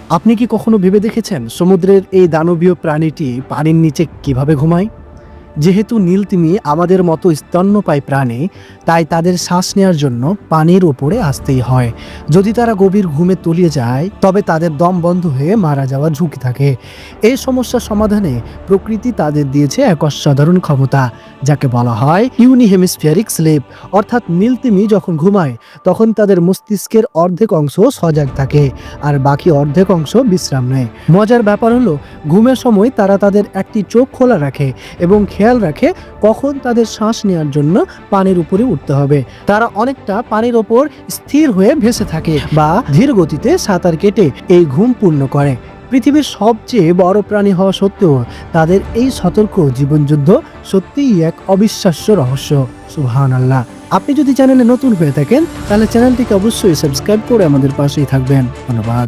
আপনি কি কখনো ভেবে দেখেছেন সমুদ্রের এই দানবীয় প্রাণীটি পানির নিচে কিভাবে ঘুমায়? যেহেতু নীলতিমি আমাদের মতো স্তন্যপায়ী প্রাণী, তাই তাদের শ্বাস নেওয়ার জন্য পানির উপরে আসতেই হয়। যদি তারা গভীর ঘুমে তলিয়ে যায়, তবে তাদের দম বন্ধ হয়ে মারা যাওয়ার ঝুঁকি থাকে। এই সমস্যার সমাধানে প্রকৃতি তাদের দিয়েছে এক অসাধারণ ক্ষমতা, যাকে বলা হয় ইউনিহেমিস্ফিয়ারিক স্লিপ। অর্থাৎ নীলতিমি যখন ঘুমায়, তখন তাদের মস্তিষ্কের অর্ধেক অংশ সজাগ থাকে আর বাকি অর্ধেক অংশ বিশ্রাম নেয়। মজার ব্যাপার হলো, ঘুমের সময় তারা তাদের একটি চোখ খোলা রাখে এবং খেয়াল রাখে কখন তাদের শ্বাস নেওয়ার জন্য পানির উপরে উঠতে হবে। তারা অনেকটা পানির ওপর স্থির হয়ে ভেসে থাকে বা ধীর গতিতে সাঁতার কেটে এই ঘুম পূর্ণ করে। পৃথিবীর সবচেয়ে বড় প্রাণী হওয়া সত্ত্বেও তাদের এই সতর্ক জীবনযুদ্ধ সত্যিই এক অবিশ্বাস্য রহস্য। সুবহানাল্লাহ। আপনি যদি চ্যানেলে নতুন হয়ে থাকেন, তাহলে চ্যানেলটিকে অবশ্যই সাবস্ক্রাইব করে আমাদের পাশেই থাকবেন। ধন্যবাদ।